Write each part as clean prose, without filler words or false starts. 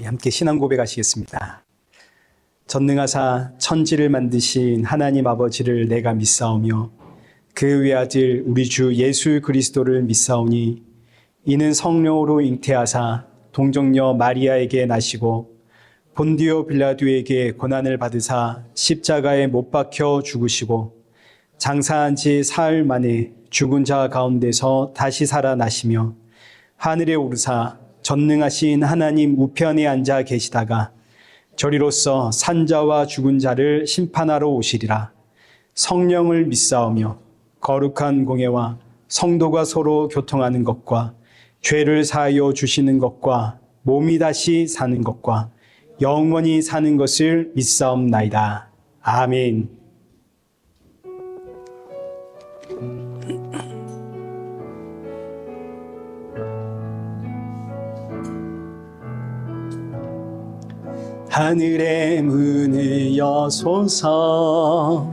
우리 함께 신앙 고백하시겠습니다. 전능하사 천지를 만드신 하나님 아버지를 내가 믿사오며 그 외아들 우리 주 예수 그리스도를 믿사오니 이는 성령으로 잉태하사 동정녀 마리아에게 나시고 본디오 빌라도에게 고난을 받으사 십자가에 못 박혀 죽으시고 장사한 지 사흘 만에 죽은 자 가운데서 다시 살아나시며 하늘에 오르사 전능하신 하나님 우편에 앉아 계시다가 저리로서 산자와 죽은 자를 심판하러 오시리라. 성령을 믿사오며 거룩한 공예와 성도가 서로 교통하는 것과 죄를 사하여 주시는 것과 몸이 다시 사는 것과 영원히 사는 것을 믿사옵나이다. 아멘. 하늘의 문을 여소서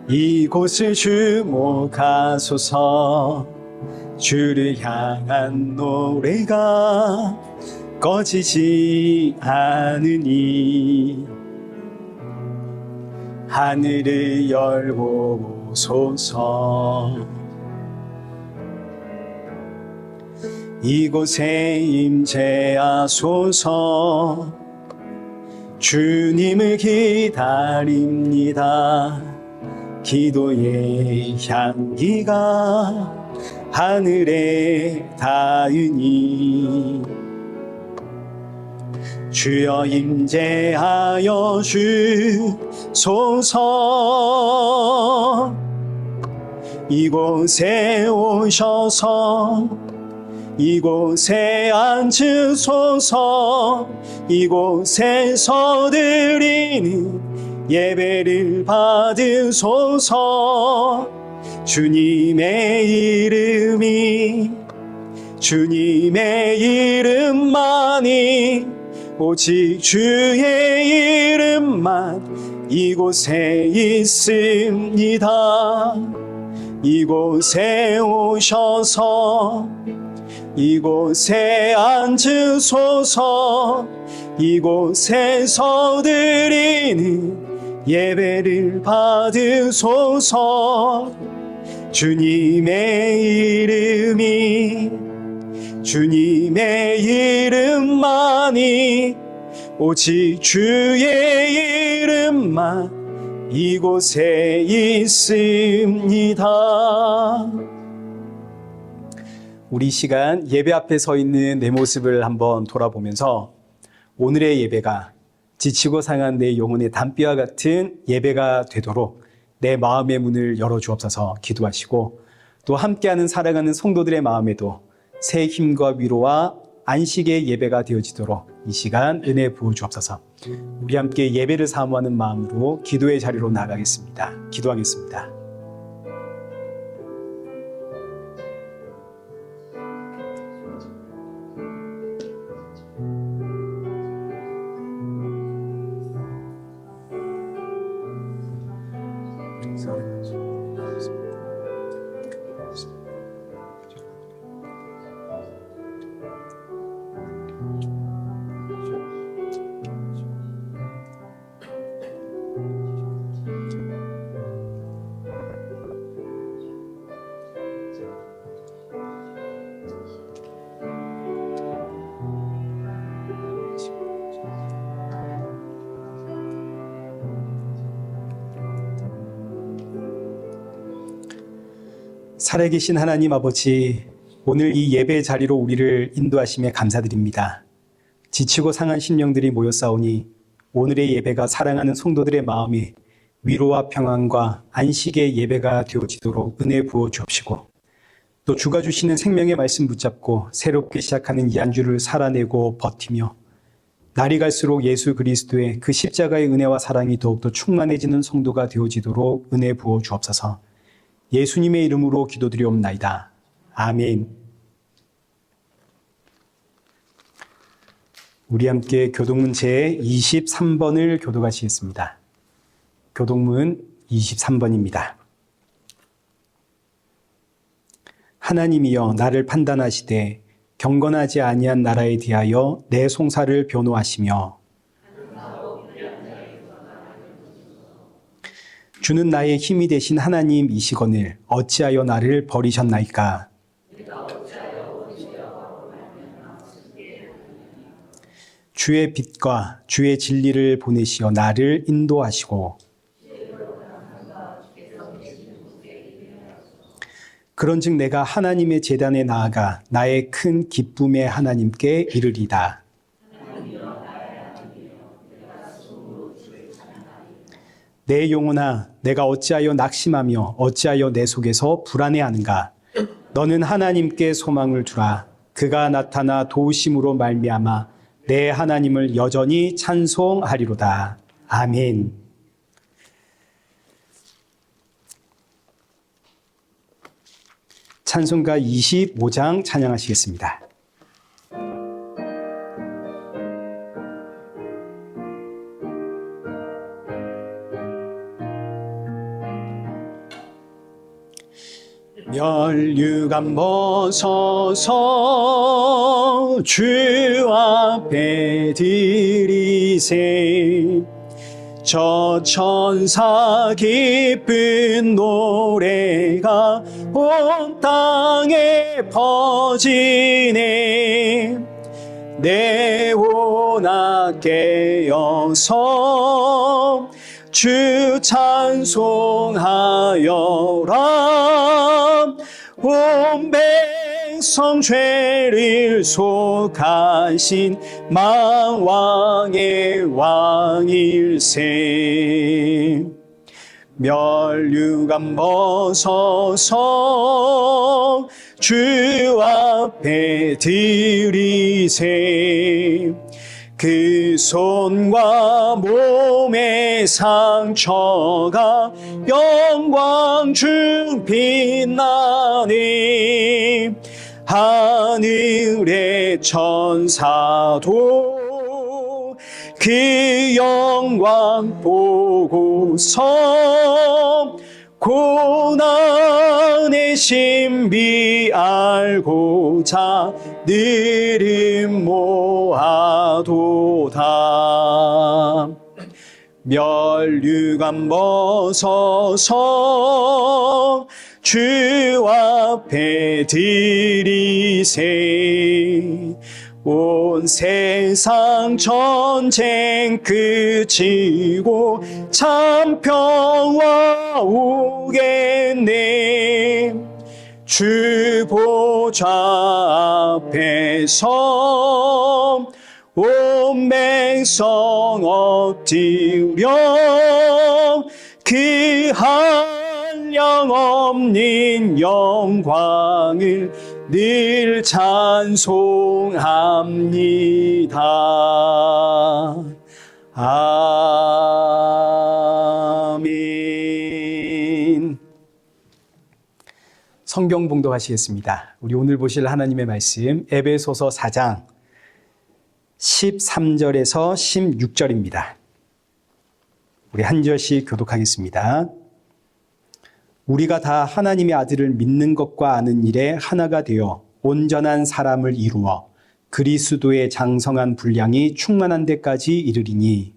이곳을 주목하소서 주를 향한 노래가 꺼지지 않으니 하늘을 열고 오소서 이곳에 임재하소서 주님을 기다립니다. 기도의 향기가 하늘에 닿으니 주여 임재하여 주소서 이곳에 오셔서 이곳에 앉으소서 이곳에서 드리는 예배를 받으소서 주님의 이름만이 오직 주의 이름만 이곳에 있습니다. 이곳에 오셔서 이곳에 앉으소서 이곳에서 드리는 예배를 받으소서 주님의 이름만이 오직 주의 이름만 이곳에 있습니다. 우리 시간 예배 앞에 서 있는 내 모습을 한번 돌아보면서 오늘의 예배가 지치고 상한 내 영혼의 담비와 같은 예배가 되도록 내 마음의 문을 열어주옵소서 기도하시고 또 함께하는 사랑하는 성도들의 마음에도 새 힘과 위로와 안식의 예배가 되어지도록 이 시간 은혜 부어주옵소서. 우리 함께 예배를 사모하는 마음으로 기도의 자리로 나가겠습니다. 기도하겠습니다. 살아계신 하나님 아버지, 오늘 이 예배 자리로 우리를 인도하심에 감사드립니다. 지치고 상한 심령들이 모여싸우니 오늘의 예배가 사랑하는 성도들의 마음에 위로와 평안과 안식의 예배가 되어지도록 은혜 부어 주옵시고 또 주가 주시는 생명의 말씀 붙잡고 새롭게 시작하는 이 한 주를 살아내고 버티며 날이 갈수록 예수 그리스도의 그 십자가의 은혜와 사랑이 더욱더 충만해지는 성도가 되어지도록 은혜 부어 주옵소서. 예수님의 이름으로 기도드리옵나이다. 아멘. 우리 함께 교동문 제23번을 교독하시겠습니다. 교동문 23번입니다. 하나님이여 나를 판단하시되 경건하지 아니한 나라에 대하여 내 송사를 변호하시며 주는 나의 힘이 되신 하나님이시거늘 어찌하여 나를 버리셨나이까. 주의 빛과 주의 진리를 보내시어 나를 인도하시고 그런즉 내가 하나님의 제단에 나아가 나의 큰 기쁨의 하나님께 이르리다. 내 영혼아, 내가 어찌하여 낙심하며 어찌하여 내 속에서 불안해하는가. 너는 하나님께 소망을 두라. 그가 나타나 도우심으로 말미암아 내 하나님을 여전히 찬송하리로다. 아멘. 찬송가 25장 찬양하시겠습니다. 멸류관 벗어서 주 앞에 드리세. 저 천사 기쁜 노래가 온 땅에 퍼지네. 내오나 깨어서 주 찬송하여라. 온 백성 죄를 속하신 만왕의 왕일세. 멸류관 벗어서 주 앞에 드리세. 그 손과 몸의 상처가 영광 중 빛나네. 하늘의 천사도 그 영광 보고서 고난의 신비 알고자 느림 모아도다. 멸류관 벗어서 주 앞에 드리세. 온 세상 전쟁 그치고 참 평화 오겠네. 주 보좌 앞에서 온 백성 엎드려 그 한량없는 영광을 늘 찬송합니다. 아멘. 성경 봉독하시겠습니다. 우리 오늘 보실 하나님의 말씀 에베소서 4장 13절에서 16절입니다. 우리 한 절씩 교독하겠습니다. 우리가 다 하나님의 아들을 믿는 것과 아는 일에 하나가 되어 온전한 사람을 이루어 그리스도의 장성한 분량이 충만한 데까지 이르리니.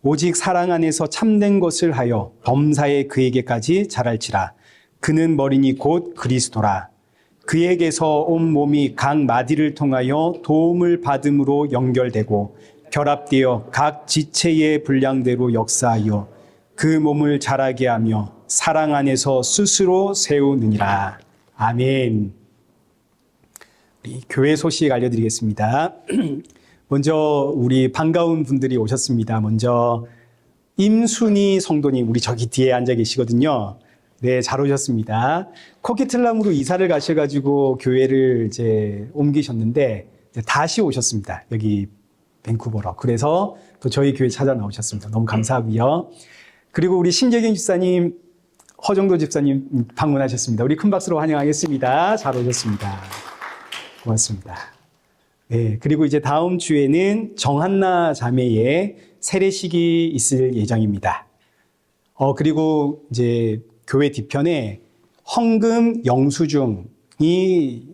오직 사랑 안에서 참된 것을 하여 범사에 그에게까지 자랄지라. 그는 머리니 곧 그리스도라. 그에게서 온 몸이 각 마디를 통하여 도움을 받음으로 연결되고 결합되어 각 지체의 분량대로 역사하여 그 몸을 자라게 하며 사랑 안에서 스스로 세우느니라. 아멘. 우리 교회 소식 알려드리겠습니다. 먼저 우리 반가운 분들이 오셨습니다. 먼저 임순희 성도님, 우리 저기 뒤에 앉아 계시거든요. 네, 잘 오셨습니다. 코키틀람으로 이사를 가셔가지고 교회를 이제 옮기셨는데 이제 다시 오셨습니다. 여기 밴쿠버로. 그래서 또 저희 교회 찾아 나오셨습니다. 너무 감사하고요. 그리고 우리 심재경 집사님, 허정도 집사님 방문하셨습니다. 우리 큰 박수로 환영하겠습니다. 잘 오셨습니다. 고맙습니다. 네, 그리고 이제 다음 주에는 정한나 자매의 세례식이 있을 예정입니다. 그리고 이제 교회 뒤편에 헌금 영수증이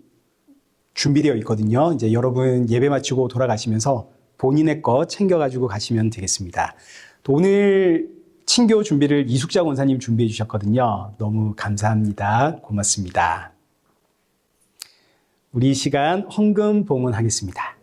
준비되어 있거든요. 이제 여러분 예배 마치고 돌아가시면서 본인의 거 챙겨가지고 가시면 되겠습니다. 또 오늘 친교 준비를 이숙자 권사님 준비해 주셨거든요. 너무 감사합니다. 고맙습니다. 우리 이 시간 헌금 봉헌하겠습니다.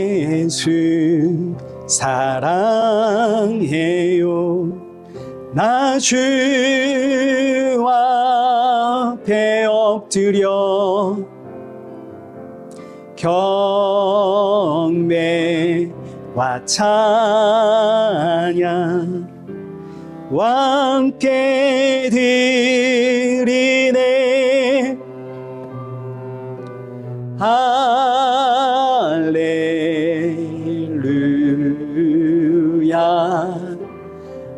예수 사랑해요. 나 주 앞에 엎드려 경배와 찬양 함께 드리네. 할렐루야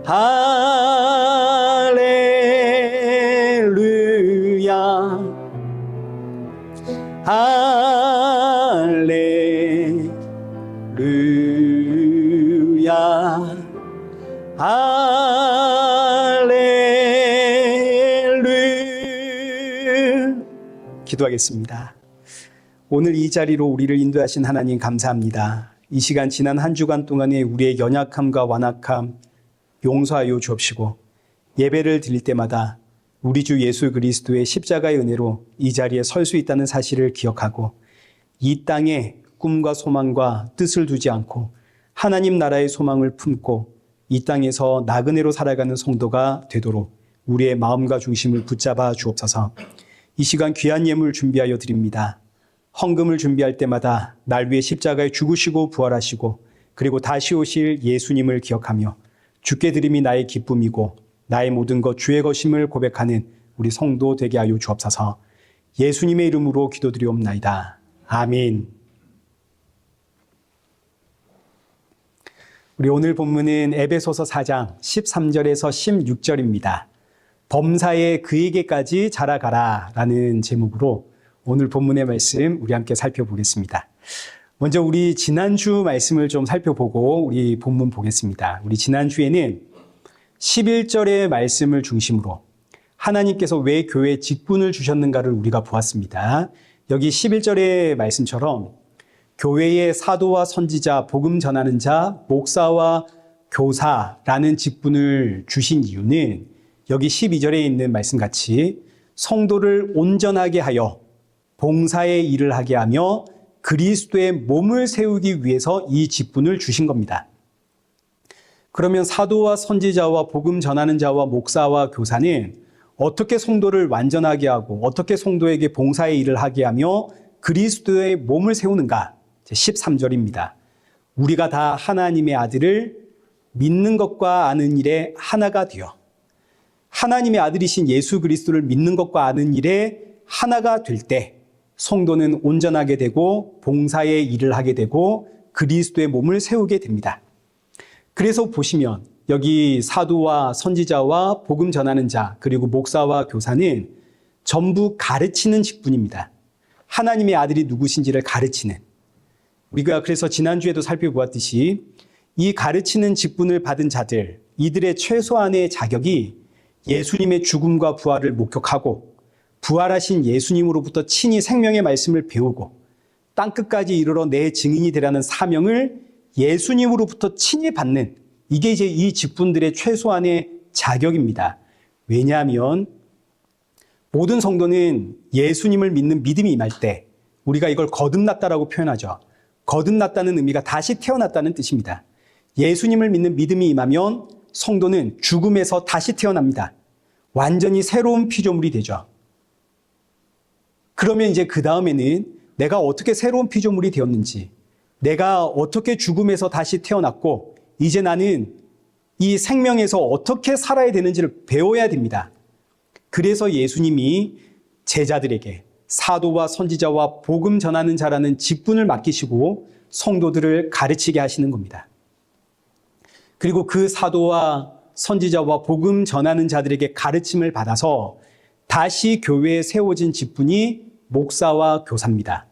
할렐루야 할렐루야 할렐루야. 기도하겠습니다. 오늘 이 자리로 우리를 인도하신 하나님 감사합니다. 이 시간 지난 한 주간 동안에 우리의 연약함과 완악함 용서하여 주옵시고, 예배를 드릴 때마다 우리 주 예수 그리스도의 십자가의 은혜로 이 자리에 설 수 있다는 사실을 기억하고, 이 땅에 꿈과 소망과 뜻을 두지 않고 하나님 나라의 소망을 품고 이 땅에서 나그네로 살아가는 성도가 되도록 우리의 마음과 중심을 붙잡아 주옵소서. 이 시간 귀한 예물 준비하여 드립니다. 헌금을 준비할 때마다 날 위해 십자가에 죽으시고 부활하시고 그리고 다시 오실 예수님을 기억하며 주께 드림이 나의 기쁨이고 나의 모든 것 주의 것임을 고백하는 우리 성도 되게 하여 주옵소서. 예수님의 이름으로 기도드리옵나이다. 아멘. 우리 오늘 본문은 에베소서 4장 13절에서 16절입니다. 범사에 그에게까지 자라가라 라는 제목으로 오늘 본문의 말씀 우리 함께 살펴보겠습니다. 먼저 우리 지난주 말씀을 좀 살펴보고 우리 본문 보겠습니다. 우리 지난주에는 11절의 말씀을 중심으로 하나님께서 왜 교회에 직분을 주셨는가를 우리가 보았습니다. 여기 11절의 말씀처럼 교회의 사도와 선지자, 복음 전하는 자, 목사와 교사라는 직분을 주신 이유는 여기 12절에 있는 말씀같이 성도를 온전하게 하여 봉사의 일을 하게 하며 그리스도의 몸을 세우기 위해서 이 직분을 주신 겁니다. 그러면 사도와 선지자와 복음 전하는 자와 목사와 교사는 어떻게 성도를 완전하게 하고 어떻게 성도에게 봉사의 일을 하게 하며 그리스도의 몸을 세우는가? 13절입니다. 우리가 다 하나님의 아들을 믿는 것과 아는 일에 하나가 되어, 하나님의 아들이신 예수 그리스도를 믿는 것과 아는 일에 하나가 될 때 성도는 온전하게 되고 봉사의 일을 하게 되고 그리스도의 몸을 세우게 됩니다. 그래서 보시면 여기 사도와 선지자와 복음 전하는 자 그리고 목사와 교사는 전부 가르치는 직분입니다. 하나님의 아들이 누구신지를 가르치는, 우리가 그래서 지난주에도 살펴보았듯이 이 가르치는 직분을 받은 자들, 이들의 최소한의 자격이 예수님의 죽음과 부활을 목격하고 부활하신 예수님으로부터 친히 생명의 말씀을 배우고 땅끝까지 이르러 내 증인이 되라는 사명을 예수님으로부터 친히 받는, 이게 이제 이 직분들의 최소한의 자격입니다. 왜냐하면 모든 성도는 예수님을 믿는 믿음이 임할 때 우리가 이걸 거듭났다라고 표현하죠. 거듭났다는 의미가 다시 태어났다는 뜻입니다. 예수님을 믿는 믿음이 임하면 성도는 죽음에서 다시 태어납니다. 완전히 새로운 피조물이 되죠. 그러면 이제 그 다음에는 내가 어떻게 새로운 피조물이 되었는지, 내가 어떻게 죽음에서 다시 태어났고 이제 나는 이 생명에서 어떻게 살아야 되는지를 배워야 됩니다. 그래서 예수님이 제자들에게, 사도와 선지자와 복음 전하는 자라는 직분을 맡기시고 성도들을 가르치게 하시는 겁니다. 그리고 그 사도와 선지자와 복음 전하는 자들에게 가르침을 받아서 다시 교회에 세워진 직분이 목사와 교사입니다.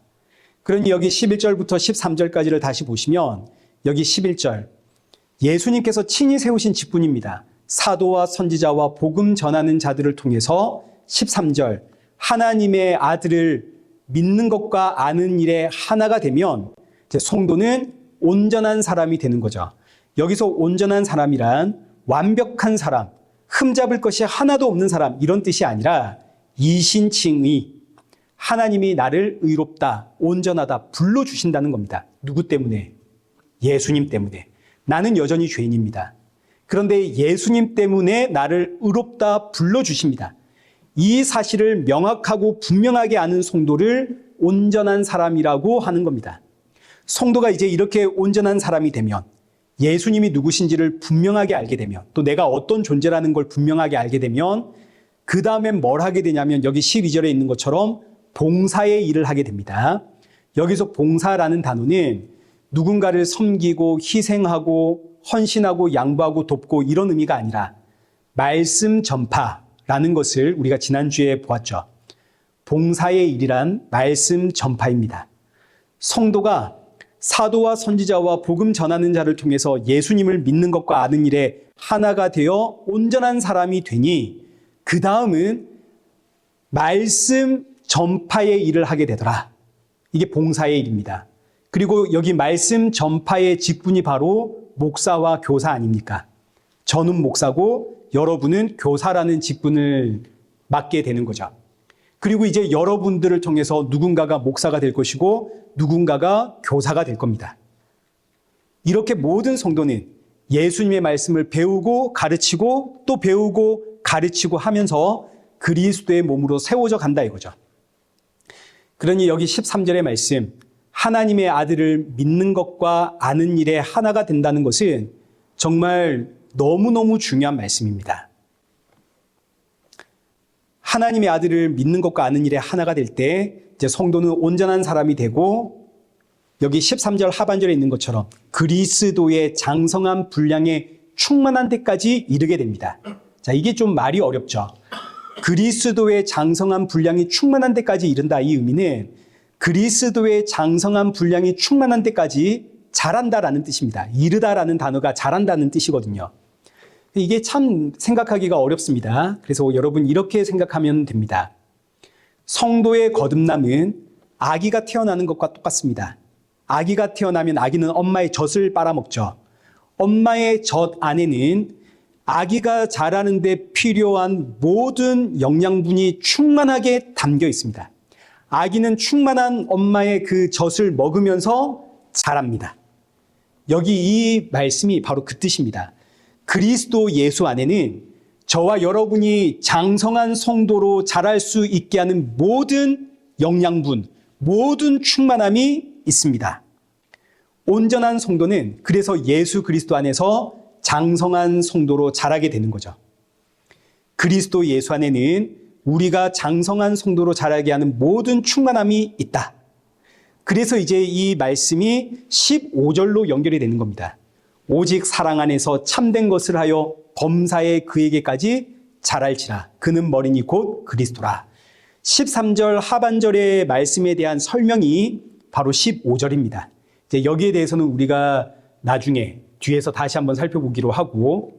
그러니 여기 11절부터 13절까지를 다시 보시면 여기 11절 예수님께서 친히 세우신 직분입니다. 사도와 선지자와 복음 전하는 자들을 통해서 13절 하나님의 아들을 믿는 것과 아는 일에 하나가 되면 이제 성도는 온전한 사람이 되는 거죠. 여기서 온전한 사람이란 완벽한 사람, 흠잡을 것이 하나도 없는 사람 이런 뜻이 아니라 이신칭의 하나님이 나를 의롭다, 온전하다 불러주신다는 겁니다. 누구 때문에? 예수님 때문에. 나는 여전히 죄인입니다. 그런데 예수님 때문에 나를 의롭다 불러주십니다. 이 사실을 명확하고 분명하게 아는 성도를 온전한 사람이라고 하는 겁니다. 성도가 이제 이렇게 온전한 사람이 되면 예수님이 누구신지를 분명하게 알게 되면 또 내가 어떤 존재라는 걸 분명하게 알게 되면 그 다음엔 뭘 하게 되냐면 여기 12절에 있는 것처럼 봉사의 일을 하게 됩니다. 여기서 봉사라는 단어는 누군가를 섬기고 희생하고 헌신하고 양보하고 돕고 이런 의미가 아니라 말씀 전파라는 것을 우리가 지난주에 보았죠. 봉사의 일이란 말씀 전파입니다. 성도가 사도와 선지자와 복음 전하는 자를 통해서 예수님을 믿는 것과 아는 일에 하나가 되어 온전한 사람이 되니 그 다음은 말씀 전파의 일을 하게 되더라. 이게 봉사의 일입니다. 그리고 여기 말씀 전파의 직분이 바로 목사와 교사 아닙니까? 저는 목사고 여러분은 교사라는 직분을 맡게 되는 거죠. 그리고 이제 여러분들을 통해서 누군가가 목사가 될 것이고 누군가가 교사가 될 겁니다. 이렇게 모든 성도는 예수님의 말씀을 배우고 가르치고 또 배우고 가르치고 하면서 그리스도의 몸으로 세워져 간다 이거죠. 그러니 여기 13절의 말씀 하나님의 아들을 믿는 것과 아는 일에 하나가 된다는 것은 정말 너무너무 중요한 말씀입니다. 하나님의 아들을 믿는 것과 아는 일에 하나가 될 때 이제 성도는 온전한 사람이 되고 여기 13절 하반절에 있는 것처럼 그리스도의 장성한 분량에 충만한 데까지 이르게 됩니다. 자, 이게 좀 말이 어렵죠. 그리스도의 장성한 분량이 충만한 데까지 이른다 이 의미는 그리스도의 장성한 분량이 충만한 데까지 자란다라는 뜻입니다. 이르다라는 단어가 자란다는 뜻이거든요. 이게 참 생각하기가 어렵습니다. 그래서 여러분 이렇게 생각하면 됩니다. 성도의 거듭남은 아기가 태어나는 것과 똑같습니다. 아기가 태어나면 아기는 엄마의 젖을 빨아먹죠. 엄마의 젖 안에는 아기가 자라는 데 필요한 모든 영양분이 충만하게 담겨 있습니다. 아기는 충만한 엄마의 그 젖을 먹으면서 자랍니다. 여기 이 말씀이 바로 그 뜻입니다. 그리스도 예수 안에는 저와 여러분이 장성한 성도로 자랄 수 있게 하는 모든 영양분, 모든 충만함이 있습니다. 온전한 성도는 그래서 예수 그리스도 안에서 장성한 성도로 자라게 되는 거죠. 그리스도 예수 안에는 우리가 장성한 성도로 자라게 하는 모든 충만함이 있다. 그래서 이제 이 말씀이 15절로 연결이 되는 겁니다. 오직 사랑 안에서 참된 것을 하여 범사에 그에게까지 자랄지라. 그는 머리니 곧 그리스도라. 13절 하반절의 말씀에 대한 설명이 바로 15절입니다. 이제 여기에 대해서는 우리가 나중에 뒤에서 다시 한번 살펴보기로 하고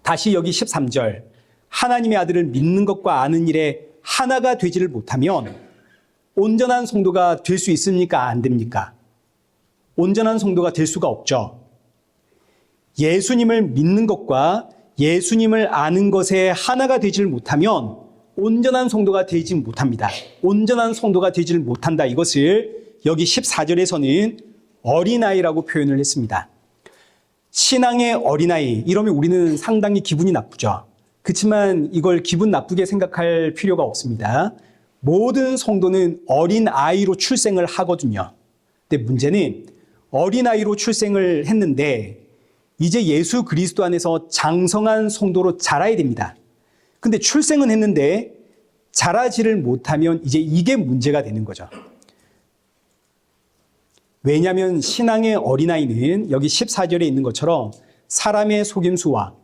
다시 여기 13절 하나님의 아들을 믿는 것과 아는 일에 하나가 되지를 못하면 온전한 성도가 될 수 있습니까? 안 됩니까? 온전한 성도가 될 수가 없죠. 예수님을 믿는 것과 예수님을 아는 것에 하나가 되질 못하면 온전한 성도가 되지 못합니다. 온전한 성도가 되질 못한다. 이것을 여기 14절에서는 어린아이라고 표현을 했습니다. 신앙의 어린아이, 이러면 우리는 상당히 기분이 나쁘죠. 그렇지만 이걸 기분 나쁘게 생각할 필요가 없습니다. 모든 성도는 어린아이로 출생을 하거든요. 근데 문제는 어린아이로 출생을 했는데 이제 예수 그리스도 안에서 장성한 성도로 자라야 됩니다. 근데 출생은 했는데 자라지를 못하면 이제 이게 문제가 되는 거죠. 왜냐하면 신앙의 어린아이는 여기 14절에 있는 것처럼 사람의 속임수와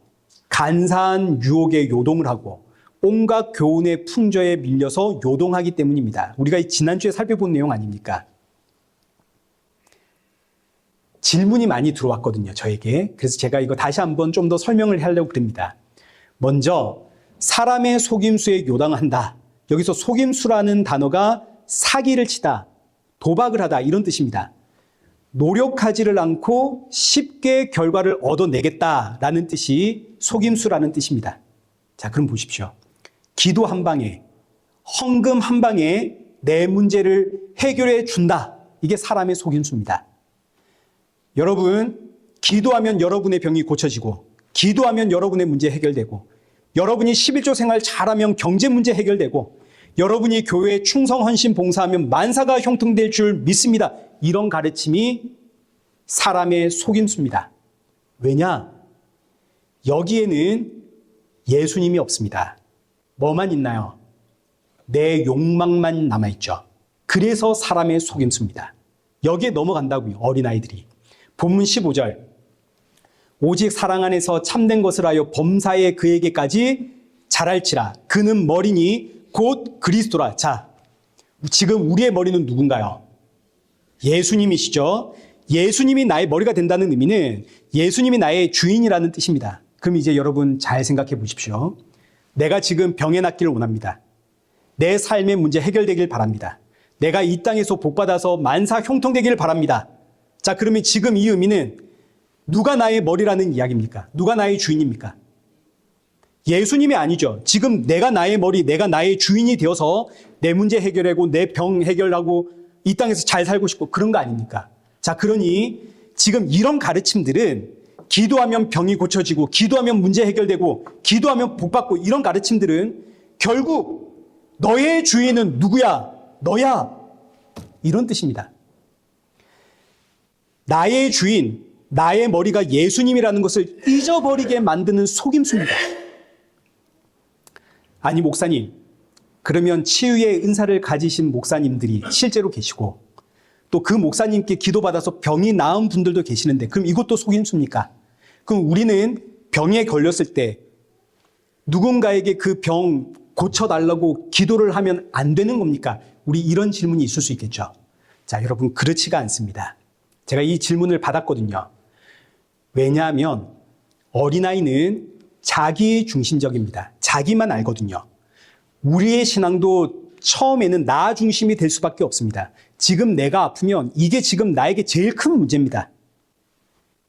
간사한 유혹에 요동을 하고 온갖 교훈의 풍조에 밀려서 요동하기 때문입니다. 우리가 지난주에 살펴본 내용 아닙니까? 질문이 많이 들어왔거든요, 저에게. 그래서 제가 이거 다시 한번 좀 더 설명을 하려고 합니다. 먼저 사람의 속임수에 요당한다. 여기서 속임수라는 단어가 사기를 치다, 도박을 하다 이런 뜻입니다. 노력하지를 않고 쉽게 결과를 얻어내겠다라는 뜻이 속임수라는 뜻입니다. 자, 그럼 보십시오. 기도 한 방에, 헌금 한 방에 내 문제를 해결해 준다. 이게 사람의 속임수입니다. 여러분, 기도하면 여러분의 병이 고쳐지고, 기도하면 여러분의 문제 해결되고, 여러분이 11조 생활 잘하면 경제 문제 해결되고, 여러분이 교회에 충성, 헌신, 봉사하면 만사가 형통될 줄 믿습니다. 이런 가르침이 사람의 속임수입니다. 왜냐? 여기에는 예수님이 없습니다. 뭐만 있나요? 내 욕망만 남아있죠. 그래서 사람의 속임수입니다. 여기에 넘어간다고요, 어린아이들이. 본문 15절. 오직 사랑 안에서 참된 것을 하여 범사에 그에게까지 자랄지라. 그는 머리니 곧 그리스도라. 자, 지금 우리의 머리는 누군가요? 예수님이시죠. 예수님이 나의 머리가 된다는 의미는 예수님이 나의 주인이라는 뜻입니다. 그럼 이제 여러분 잘 생각해 보십시오. 내가 지금 병에 낫기를 원합니다. 내 삶의 문제 해결되길 바랍니다. 내가 이 땅에서 복받아서 만사 형통되기를 바랍니다. 자, 그러면 지금 이 의미는 누가 나의 머리라는 이야기입니까? 누가 나의 주인입니까? 예수님이 아니죠. 지금 내가 나의 머리, 내가 나의 주인이 되어서 내 문제 해결하고 내 병 해결하고 이 땅에서 잘 살고 싶고 그런 거 아닙니까? 자, 그러니 지금 이런 가르침들은 기도하면 병이 고쳐지고 기도하면 문제 해결되고 기도하면 복받고 이런 가르침들은 결국 너의 주인은 누구야? 너야. 이런 뜻입니다. 나의 주인, 나의 머리가 예수님이라는 것을 잊어버리게 만드는 속임수입니다. 아니, 목사님, 그러면 치유의 은사를 가지신 목사님들이 실제로 계시고 또 그 목사님께 기도받아서 병이 나은 분들도 계시는데 그럼 이것도 속임수입니까? 그럼 우리는 병에 걸렸을 때 누군가에게 그 병 고쳐달라고 기도를 하면 안 되는 겁니까? 우리 이런 질문이 있을 수 있겠죠. 자, 여러분, 그렇지가 않습니다. 제가 이 질문을 받았거든요. 왜냐하면 어린아이는 자기 중심적입니다. 자기만 알거든요. 우리의 신앙도 처음에는 나 중심이 될 수밖에 없습니다. 지금 내가 아프면 이게 지금 나에게 제일 큰 문제입니다.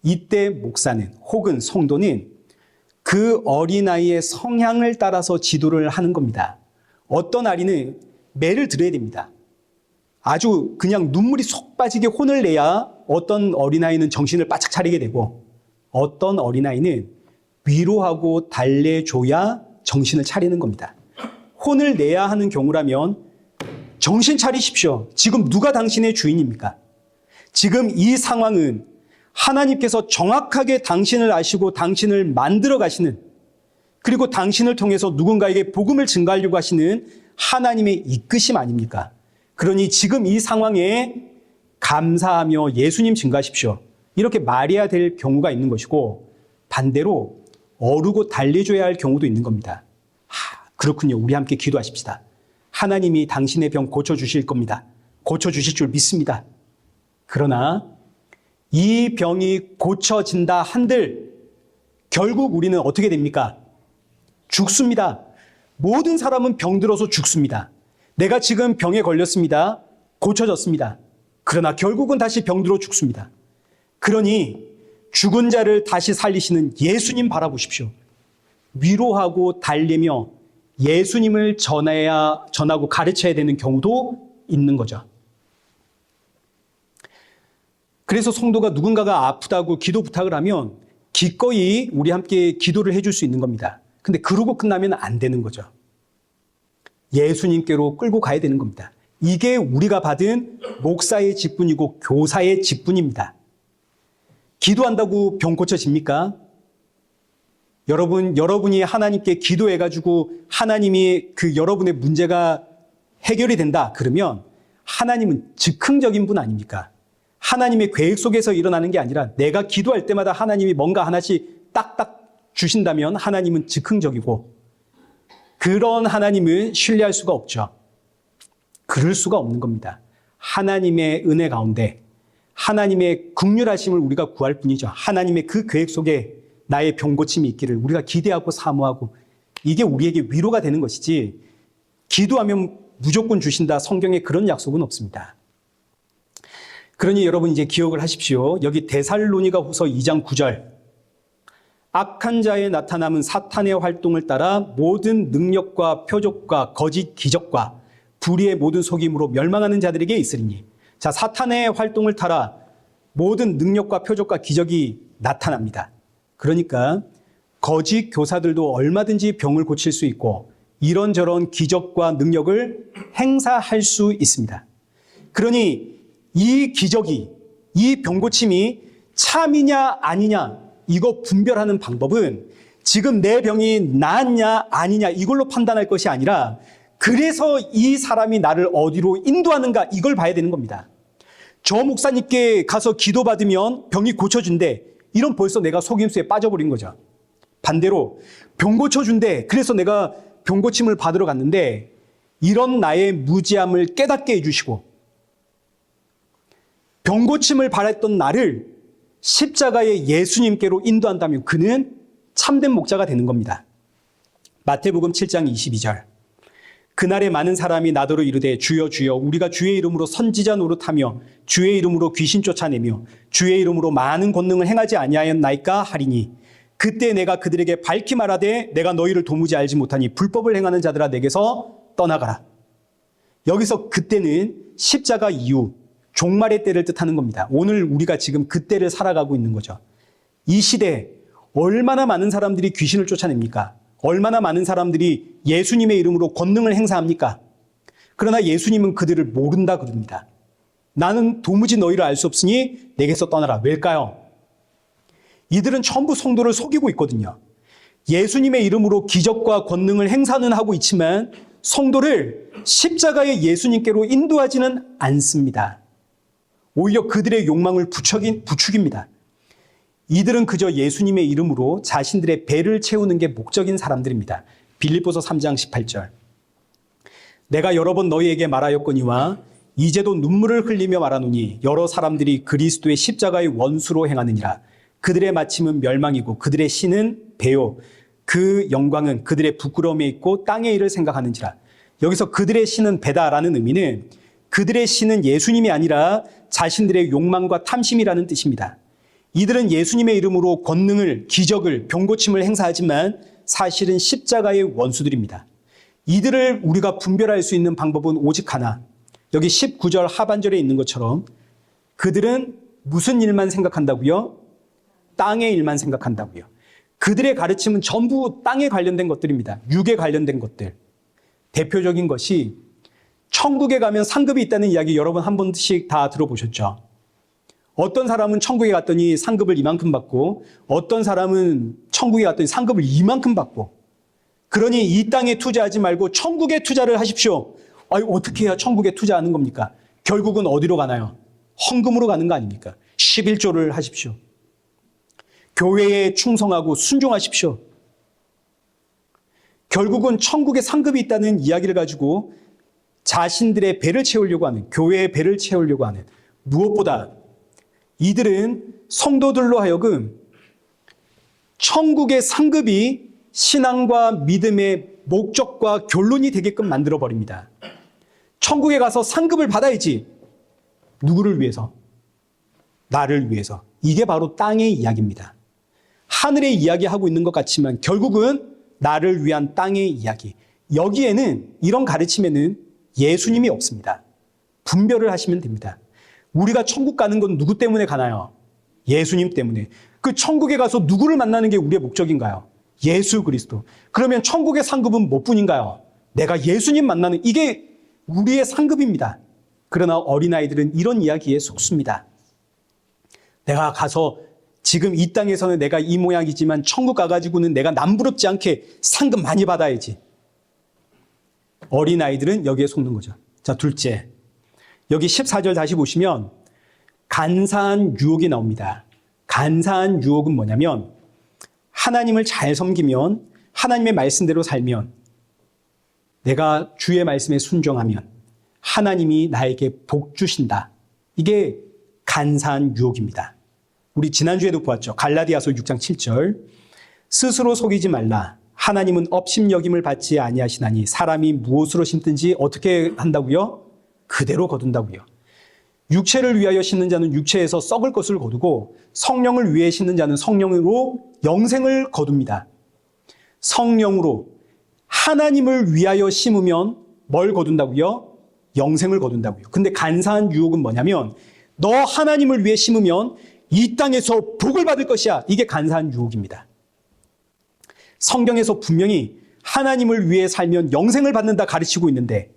이때 목사는 혹은 성도는 그 어린아이의 성향을 따라서 지도를 하는 겁니다. 어떤 아이는 매를 들어야 됩니다. 아주 그냥 눈물이 쏙 빠지게 혼을 내야 어떤 어린아이는 정신을 바짝 차리게 되고 어떤 어린아이는 위로하고 달래줘야 정신을 차리는 겁니다. 혼을 내야 하는 경우라면 정신 차리십시오. 지금 누가 당신의 주인입니까? 지금 이 상황은 하나님께서 정확하게 당신을 아시고 당신을 만들어 가시는 그리고 당신을 통해서 누군가에게 복음을 증가하려고 하시는 하나님의 이끄심 아닙니까? 그러니 지금 이 상황에 감사하며 예수님 증가하십시오. 이렇게 말해야 될 경우가 있는 것이고 반대로 어르고 달래줘야 할 경우도 있는 겁니다. 그렇군요. 우리 함께 기도하십시다. 하나님이 당신의 병 고쳐주실 겁니다. 고쳐주실 줄 믿습니다. 그러나 이 병이 고쳐진다 한들 결국 우리는 어떻게 됩니까? 죽습니다. 모든 사람은 병들어서 죽습니다. 내가 지금 병에 걸렸습니다. 고쳐졌습니다. 그러나 결국은 다시 병들어 죽습니다. 그러니 죽은 자를 다시 살리시는 예수님 바라보십시오. 위로하고 달래며 예수님을 전하고 가르쳐야 되는 경우도 있는 거죠. 그래서 성도가 누군가가 아프다고 기도 부탁을 하면 기꺼이 우리 함께 기도를 해줄 수 있는 겁니다. 근데 그러고 끝나면 안 되는 거죠. 예수님께로 끌고 가야 되는 겁니다. 이게 우리가 받은 목사의 직분이고 교사의 직분입니다. 기도한다고 병 고쳐집니까? 여러분이 하나님께 기도해가지고 하나님이 그 여러분의 문제가 해결이 된다. 그러면 하나님은 즉흥적인 분 아닙니까? 하나님의 계획 속에서 일어나는 게 아니라 내가 기도할 때마다 하나님이 뭔가 하나씩 딱딱 주신다면 하나님은 즉흥적이고, 그런 하나님은 신뢰할 수가 없죠. 그럴 수가 없는 겁니다. 하나님의 은혜 가운데 하나님의 긍휼하심을 우리가 구할 뿐이죠. 하나님의 그 계획 속에 나의 병고침이 있기를 우리가 기대하고 사모하고, 이게 우리에게 위로가 되는 것이지, 기도하면 무조건 주신다, 성경에 그런 약속은 없습니다. 그러니 여러분 이제 기억을 하십시오. 여기 데살로니가 후서 2장 9절, 악한 자의 나타남은 사탄의 활동을 따라 모든 능력과 표적과 거짓 기적과 불의의 모든 속임으로 멸망하는 자들에게 있으리니. 자, 사탄의 활동을 따라 모든 능력과 표적과 기적이 나타납니다. 그러니까 거짓 교사들도 얼마든지 병을 고칠 수 있고 이런저런 기적과 능력을 행사할 수 있습니다. 그러니 이 기적이, 이 병고침이 참이냐 아니냐, 이거 분별하는 방법은 지금 내 병이 나았냐 아니냐 이걸로 판단할 것이 아니라, 그래서 이 사람이 나를 어디로 인도하는가, 이걸 봐야 되는 겁니다. 저 목사님께 가서 기도받으면 병이 고쳐준대, 이런 벌써 내가 속임수에 빠져버린 거죠. 반대로 병 고쳐준대, 그래서 내가 병 고침을 받으러 갔는데, 이런 나의 무지함을 깨닫게 해주시고 병 고침을 바랬던 나를 십자가의 예수님께로 인도한다면 그는 참된 목자가 되는 겁니다. 마태복음 7장 22절, 그날에 많은 사람이 나더러 이르되 주여 주여 우리가 주의 이름으로 선지자 노릇하며 주의 이름으로 귀신 쫓아내며 주의 이름으로 많은 권능을 행하지 아니하였나이까 하리니, 그때 내가 그들에게 밝히 말하되 내가 너희를 도무지 알지 못하니 불법을 행하는 자들아 내게서 떠나가라. 여기서 그때는 십자가 이후 종말의 때를 뜻하는 겁니다. 오늘 우리가 지금 그 때를 살아가고 있는 거죠. 이 시대에 얼마나 많은 사람들이 귀신을 쫓아냅니까? 얼마나 많은 사람들이 예수님의 이름으로 권능을 행사합니까? 그러나 예수님은 그들을 모른다 그럽니다. 나는 도무지 너희를 알 수 없으니 내게서 떠나라. 왜일까요? 이들은 전부 성도를 속이고 있거든요. 예수님의 이름으로 기적과 권능을 행사는 하고 있지만 성도를 십자가의 예수님께로 인도하지는 않습니다. 오히려 그들의 욕망을 부추깁니다. 이들은 그저 예수님의 이름으로 자신들의 배를 채우는 게 목적인 사람들입니다. 빌립보서 3장 18절, 내가 여러 번 너희에게 말하였거니와 이제도 눈물을 흘리며 말하노니 여러 사람들이 그리스도의 십자가의 원수로 행하느니라. 그들의 마침은 멸망이고 그들의 신은 배요, 그 영광은 그들의 부끄러움에 있고 땅의 일을 생각하는지라. 여기서 그들의 신은 배다라는 의미는 그들의 신은 예수님이 아니라 자신들의 욕망과 탐심이라는 뜻입니다. 이들은 예수님의 이름으로 권능을, 기적을, 병고침을 행사하지만 사실은 십자가의 원수들입니다. 이들을 우리가 분별할 수 있는 방법은 오직 하나, 여기 19절 하반절에 있는 것처럼 그들은 무슨 일만 생각한다고요? 땅의 일만 생각한다고요. 그들의 가르침은 전부 땅에 관련된 것들입니다. 육에 관련된 것들. 대표적인 것이 천국에 가면 상급이 있다는 이야기 여러분 한 번씩 다 들어보셨죠? 어떤 사람은 천국에 갔더니 상급을 이만큼 받고 어떤 사람은 천국에 갔더니 상급을 이만큼 받고, 그러니 이 땅에 투자하지 말고 천국에 투자를 하십시오. 아니, 어떻게 해야 천국에 투자하는 겁니까? 결국은 어디로 가나요? 헌금으로 가는 거 아닙니까? 11조를 하십시오. 교회에 충성하고 순종하십시오. 결국은 천국에 상급이 있다는 이야기를 가지고 자신들의 배를 채우려고 하는, 교회의 배를 채우려고 하는, 무엇보다 이들은 성도들로 하여금 천국의 상급이 신앙과 믿음의 목적과 결론이 되게끔 만들어버립니다. 천국에 가서 상급을 받아야지. 누구를 위해서? 나를 위해서. 이게 바로 땅의 이야기입니다. 하늘의 이야기하고 있는 것 같지만 결국은 나를 위한 땅의 이야기. 여기에는, 이런 가르침에는 예수님이 없습니다. 분별을 하시면 됩니다. 우리가 천국 가는 건 누구 때문에 가나요? 예수님 때문에. 그 천국에 가서 누구를 만나는 게 우리의 목적인가요? 예수 그리스도. 그러면 천국의 상급은 뭐뿐인가요? 내가 예수님 만나는, 이게 우리의 상급입니다. 그러나 어린아이들은 이런 이야기에 속습니다. 내가 가서 지금 이 땅에서는 내가 이 모양이지만 천국 가가지고는 내가 남부럽지 않게 상금 많이 받아야지. 어린아이들은 여기에 속는 거죠. 자, 둘째. 여기 14절 다시 보시면 간사한 유혹이 나옵니다. 간사한 유혹은 뭐냐면 하나님을 잘 섬기면, 하나님의 말씀대로 살면, 내가 주의 말씀에 순종하면 하나님이 나에게 복 주신다. 이게 간사한 유혹입니다. 우리 지난주에도 보았죠. 갈라디아서 6장 7절. 스스로 속이지 말라. 하나님은 업심여김을 받지 아니하시나니 사람이 무엇으로 심든지 어떻게 한다고요? 그대로 거둔다고요. 육체를 위하여 심는 자는 육체에서 썩을 것을 거두고 성령을 위해 심는 자는 성령으로 영생을 거둡니다. 성령으로 하나님을 위하여 심으면 뭘 거둔다고요? 영생을 거둔다고요. 근데 간사한 유혹은 뭐냐면 너 하나님을 위해 심으면 이 땅에서 복을 받을 것이야. 이게 간사한 유혹입니다. 성경에서 분명히 하나님을 위해 살면 영생을 받는다 가르치고 있는데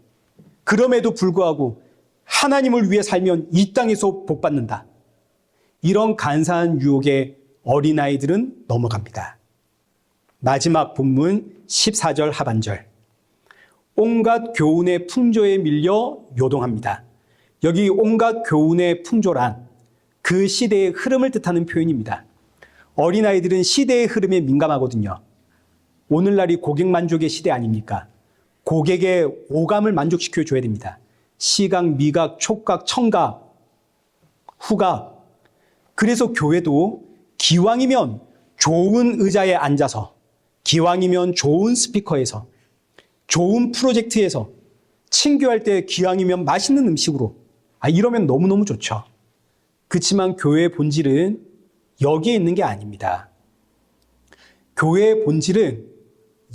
그럼에도 불구하고 하나님을 위해 살면 이 땅에서 복 받는다. 이런 간사한 유혹에 어린아이들은 넘어갑니다. 마지막 본문 14절 하반절. 온갖 교훈의 풍조에 밀려 요동합니다. 여기 온갖 교훈의 풍조란 그 시대의 흐름을 뜻하는 표현입니다. 어린아이들은 시대의 흐름에 민감하거든요. 오늘날이 고객 만족의 시대 아닙니까? 고객의 오감을 만족시켜줘야 됩니다. 시각, 미각, 촉각, 청각, 후각. 그래서 교회도 기왕이면 좋은 의자에 앉아서, 기왕이면 좋은 스피커에서, 좋은 프로젝트에서, 친교할 때 기왕이면 맛있는 음식으로, 이러면 너무너무 좋죠. 그렇지만 교회의 본질은 여기에 있는 게 아닙니다. 교회의 본질은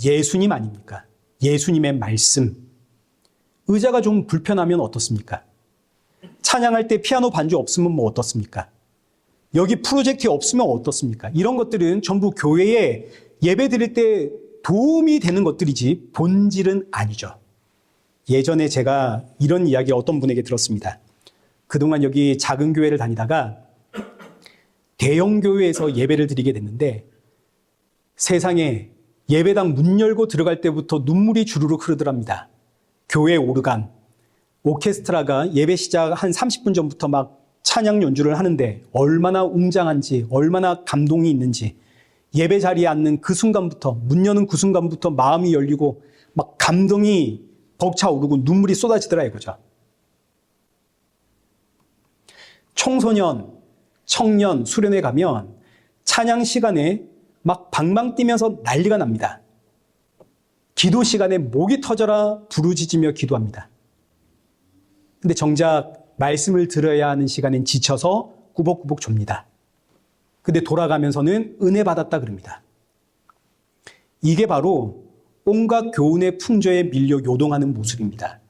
예수님 아닙니까? 예수님의 말씀. 의자가 좀 불편하면 어떻습니까? 찬양할 때 피아노 반주 없으면 뭐 어떻습니까? 여기 프로젝트 없으면 어떻습니까? 이런 것들은 전부 교회에 예배 드릴 때 도움이 되는 것들이지 본질은 아니죠. 예전에 제가 이런 이야기 어떤 분에게 들었습니다. 그동안 여기 작은 교회를 다니다가 대형 교회에서 예배를 드리게 됐는데 세상에 예배당 문 열고 들어갈 때부터 눈물이 주르륵 흐르더랍니다. 교회 오르간, 오케스트라가 예배 시작 한 30분 전부터 막 찬양 연주를 하는데 얼마나 웅장한지, 얼마나 감동이 있는지 예배 자리에 앉는 그 순간부터, 문 여는 그 순간부터 마음이 열리고 막 감동이 벅차오르고 눈물이 쏟아지더라 이거죠. 청소년, 청년, 수련회 가면 찬양 시간에 막 방방 뛰면서 난리가 납니다. 기도 시간에 목이 터져라 부르짖으며 기도합니다. 근데 정작 말씀을 들어야 하는 시간엔 지쳐서 꾸벅꾸벅 좁니다. 근데 돌아가면서는 은혜 받았다 그럽니다. 이게 바로 온갖 교훈의 풍조에 밀려 요동하는 모습입니다.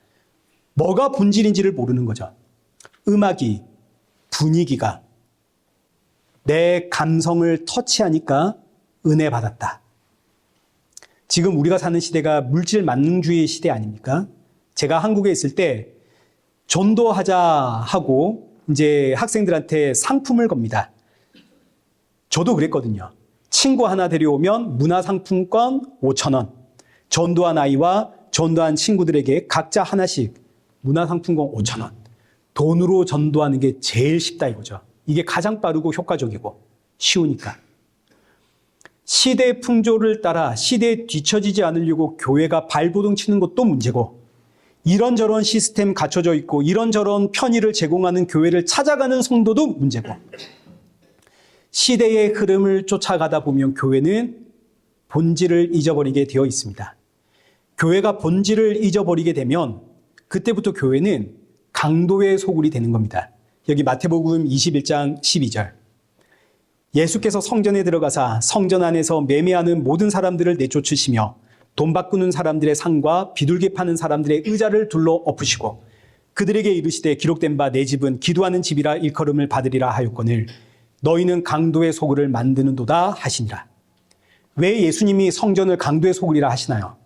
뭐가 본질인지를 모르는 거죠. 음악이, 분위기가 내 감성을 터치하니까 은혜 받았다. 지금 우리가 사는 시대가 물질 만능주의 시대 아닙니까? 제가 한국에 있을 때 전도하자 하고 이제 학생들한테 상품을 겁니다. 저도 그랬거든요. 친구 하나 데려오면 문화상품권 5,000원. 전도한 아이와 전도한 친구들에게 각자 하나씩 문화상품권 5,000원. 돈으로 전도하는 게 제일 쉽다 이거죠. 이게 가장 빠르고 효과적이고 쉬우니까. 시대의 풍조를 따라 시대에 뒤처지지 않으려고 교회가 발버둥 치는 것도 문제고 이런저런 시스템 갖춰져 있고 이런저런 편의를 제공하는 교회를 찾아가는 성도도 문제고 시대의 흐름을 쫓아가다 보면 교회는 본질을 잊어버리게 되어 있습니다. 교회가 본질을 잊어버리게 되면 그때부터 교회는 강도의 소굴이 되는 겁니다. 여기 마태복음 21장 12절. 예수께서 성전에 들어가사 성전 안에서 매매하는 모든 사람들을 내쫓으시며 돈 바꾸는 사람들의 상과 비둘기 파는 사람들의 의자를 둘러 엎으시고 그들에게 이르시되 기록된 바 내 집은 기도하는 집이라 일컬음을 받으리라 하였거늘 너희는 강도의 소굴을 만드는도다 하시니라. 왜 예수님이 성전을 강도의 소굴이라 하시나요?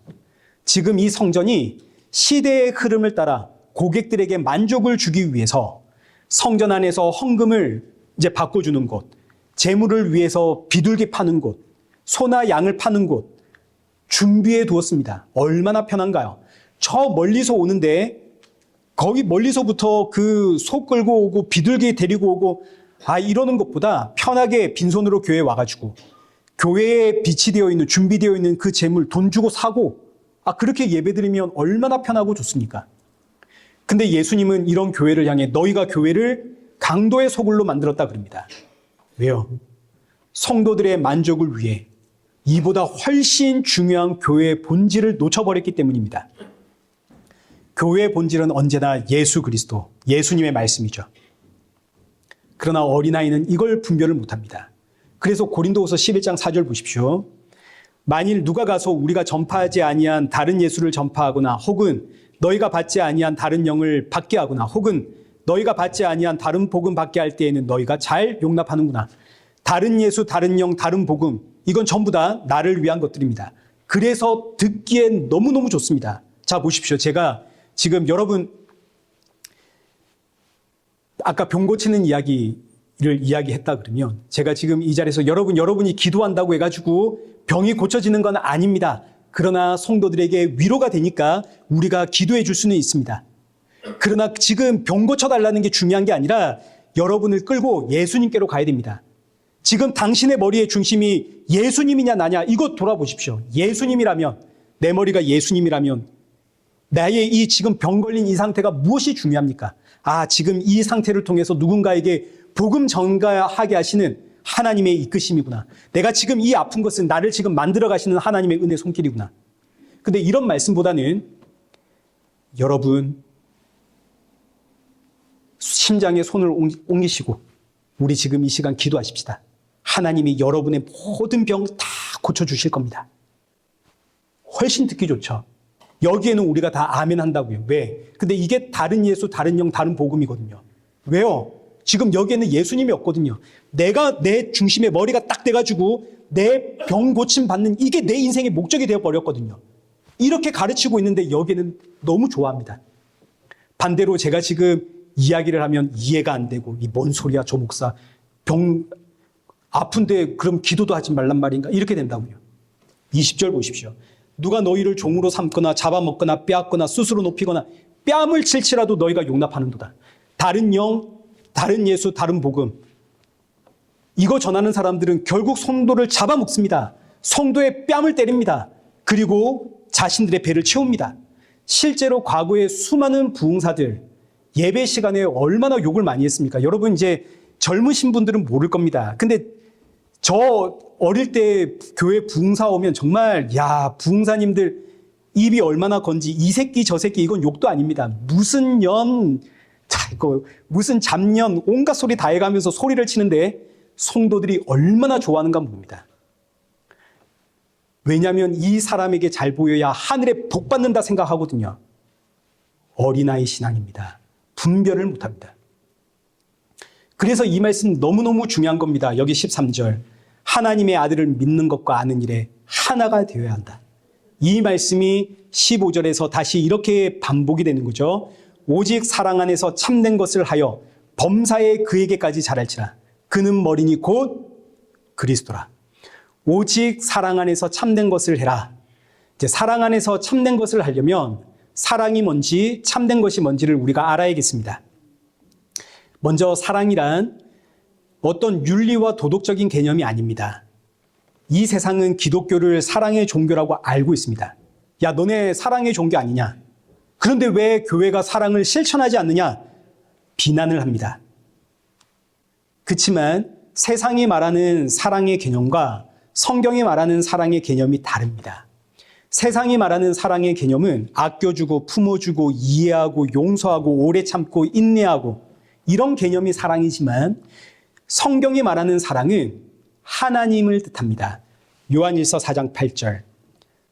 지금 이 성전이 시대의 흐름을 따라 고객들에게 만족을 주기 위해서 성전 안에서 헌금을 이제 바꿔주는 곳, 재물을 위해서 비둘기 파는 곳, 소나 양을 파는 곳 준비해 두었습니다. 얼마나 편한가요? 저 멀리서 오는데 거기 멀리서부터 그 소 끌고 오고 비둘기 데리고 오고 이러는 것보다 편하게 빈손으로 교회에 와가지고 교회에 비치되어 있는 준비되어 있는 그 재물 돈 주고 사고 그렇게 예배드리면 얼마나 편하고 좋습니까? 근데 예수님은 이런 교회를 향해 너희가 교회를 강도의 소굴로 만들었다 그럽니다. 왜요? 성도들의 만족을 위해 이보다 훨씬 중요한 교회의 본질을 놓쳐버렸기 때문입니다. 교회의 본질은 언제나 예수 그리스도, 예수님의 말씀이죠. 그러나 어린아이는 이걸 분별을 못합니다. 그래서 고린도후서 11장 4절 보십시오. 만일 누가 가서 우리가 전파하지 아니한 다른 예수를 전파하거나 혹은 너희가 받지 아니한 다른 영을 받게 하거나 혹은 너희가 받지 아니한 다른 복음 받게 할 때에는 너희가 잘 용납하는구나. 다른 예수, 다른 영, 다른 복음 이건 전부 다 나를 위한 것들입니다. 그래서 듣기엔 너무너무 좋습니다. 자 보십시오. 제가 지금 여러분 아까 병 고치는 이야기를 이야기했다 그러면 제가 지금 이 자리에서 여러분이 기도한다고 해가지고 병이 고쳐지는 건 아닙니다. 그러나 성도들에게 위로가 되니까 우리가 기도해 줄 수는 있습니다. 그러나 지금 병 고쳐달라는 게 중요한 게 아니라 여러분을 끌고 예수님께로 가야 됩니다. 지금 당신의 머리의 중심이 예수님이냐 나냐 이것 돌아보십시오. 예수님이라면 내 머리가 예수님이라면 나의 이 지금 병 걸린 이 상태가 무엇이 중요합니까? 지금 이 상태를 통해서 누군가에게 복음 전가하게 하시는 하나님의 이끄심이구나. 내가 지금 이 아픈 것은 나를 지금 만들어 가시는 하나님의 은혜 손길이구나. 근데 이런 말씀보다는 여러분 심장에 손을 옮기시고 우리 지금 이 시간 기도하십시다. 하나님이 여러분의 모든 병 다 고쳐주실 겁니다. 훨씬 듣기 좋죠. 여기에는 우리가 다 아멘 한다고요. 왜? 근데 이게 다른 예수, 다른 영, 다른 복음이거든요. 왜요? 지금 여기에는 예수님이 없거든요. 내가 내 중심에 머리가 딱 돼가지고 내 병 고침 받는 이게 내 인생의 목적이 되어버렸거든요. 이렇게 가르치고 있는데 여기에는 너무 좋아합니다. 반대로 제가 지금 이야기를 하면 이해가 안 되고 이 뭔 소리야 저 목사 병 아픈데 그럼 기도도 하지 말란 말인가 이렇게 된다고요. 20절 보십시오. 누가 너희를 종으로 삼거나 잡아먹거나 빼앗거나 스스로 높이거나 뺨을 칠지라도 너희가 용납하는도다. 다른 영, 다른 예수, 다른 복음 이거 전하는 사람들은 결국 성도를 잡아먹습니다. 성도의 뺨을 때립니다. 그리고 자신들의 배를 채웁니다. 실제로 과거에 수많은 부흥사들 예배 시간에 얼마나 욕을 많이 했습니까? 여러분 이제 젊으신 분들은 모를 겁니다. 근데 저 어릴 때 교회 부흥사 오면 정말 부흥사님들 입이 얼마나 건지 이 새끼 저 새끼 이건 욕도 아닙니다. 무슨 무슨 잡년 온갖 소리 다 해가면서 소리를 치는데 성도들이 얼마나 좋아하는가 모릅니다. 왜냐하면 이 사람에게 잘 보여야 하늘에 복 받는다 생각하거든요. 어린아이 신앙입니다. 분별을 못합니다. 그래서 이 말씀 너무너무 중요한 겁니다. 여기 13절 하나님의 아들을 믿는 것과 아는 일에 하나가 되어야 한다. 이 말씀이 15절에서 다시 이렇게 반복이 되는 거죠. 오직 사랑 안에서 참된 것을 하여 범사에 그에게까지 자랄지라. 그는 머리니 곧 그리스도라. 오직 사랑 안에서 참된 것을 해라. 이제 사랑 안에서 참된 것을 하려면 사랑이 뭔지 참된 것이 뭔지를 우리가 알아야겠습니다. 먼저 사랑이란 어떤 윤리와 도덕적인 개념이 아닙니다. 이 세상은 기독교를 사랑의 종교라고 알고 있습니다. 야, 너네 사랑의 종교 아니냐? 그런데 왜 교회가 사랑을 실천하지 않느냐? 비난을 합니다. 그렇지만 세상이 말하는 사랑의 개념과 성경이 말하는 사랑의 개념이 다릅니다. 세상이 말하는 사랑의 개념은 아껴주고 품어주고 이해하고 용서하고 오래 참고 인내하고 이런 개념이 사랑이지만 성경이 말하는 사랑은 하나님을 뜻합니다. 요한일서 4장 8절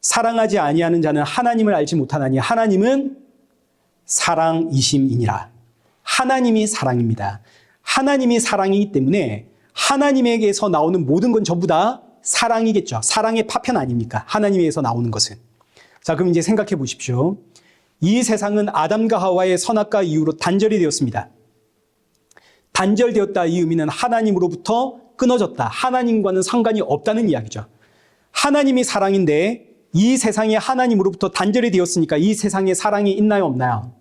사랑하지 아니하는 자는 하나님을 알지 못하나니 하나님은 사랑이심이니라. 하나님이 사랑입니다. 하나님이 사랑이기 때문에 하나님에게서 나오는 모든 건 전부 다 사랑이겠죠. 사랑의 파편 아닙니까? 하나님에게서 나오는 것은. 자, 그럼 이제 생각해 보십시오. 이 세상은 아담과 하와의 선악과 이후로 단절이 되었습니다. 단절되었다 이 의미는 하나님으로부터 끊어졌다. 하나님과는 상관이 없다는 이야기죠. 하나님이 사랑인데 이 세상이 하나님으로부터 단절이 되었으니까 이 세상에 사랑이 있나요, 없나요?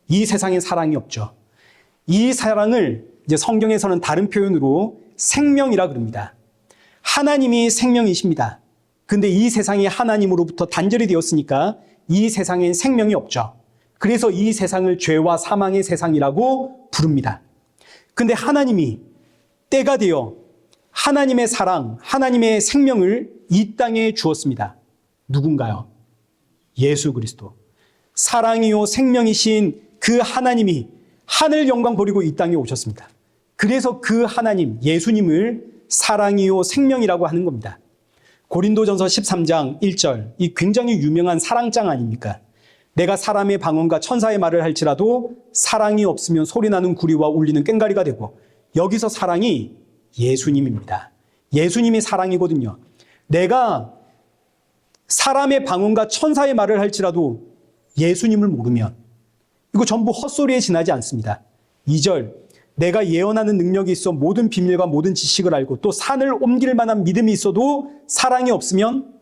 이 세상에 사랑이 없죠. 이 사랑을 이제 성경에서는 다른 표현으로 생명이라 그럽니다. 하나님이 생명이십니다. 근데 이 세상이 하나님으로부터 단절이 되었으니까 이 세상엔 생명이 없죠. 그래서 이 세상을 죄와 사망의 세상이라고 부릅니다. 근데 하나님이 때가 되어 하나님의 사랑, 하나님의 생명을 이 땅에 주었습니다. 누군가요? 예수 그리스도. 사랑이요 생명이신 그 하나님이 하늘 영광 버리고 이 땅에 오셨습니다. 그래서 그 하나님, 예수님을 사랑이요 생명이라고 하는 겁니다. 고린도전서 13장 1절, 이 굉장히 유명한 사랑장 아닙니까? 내가 사람의 방언과 천사의 말을 할지라도 사랑이 없으면 소리나는 구리와 울리는 꽹과리가 되고, 여기서 사랑이 예수님입니다. 예수님이 사랑이거든요. 내가 사람의 방언과 천사의 말을 할지라도 예수님을 모르면 이거 전부 헛소리에 지나지 않습니다. 2절, 내가 예언하는 능력이 있어 모든 비밀과 모든 지식을 알고 또 산을 옮길 만한 믿음이 있어도 사랑이 없으면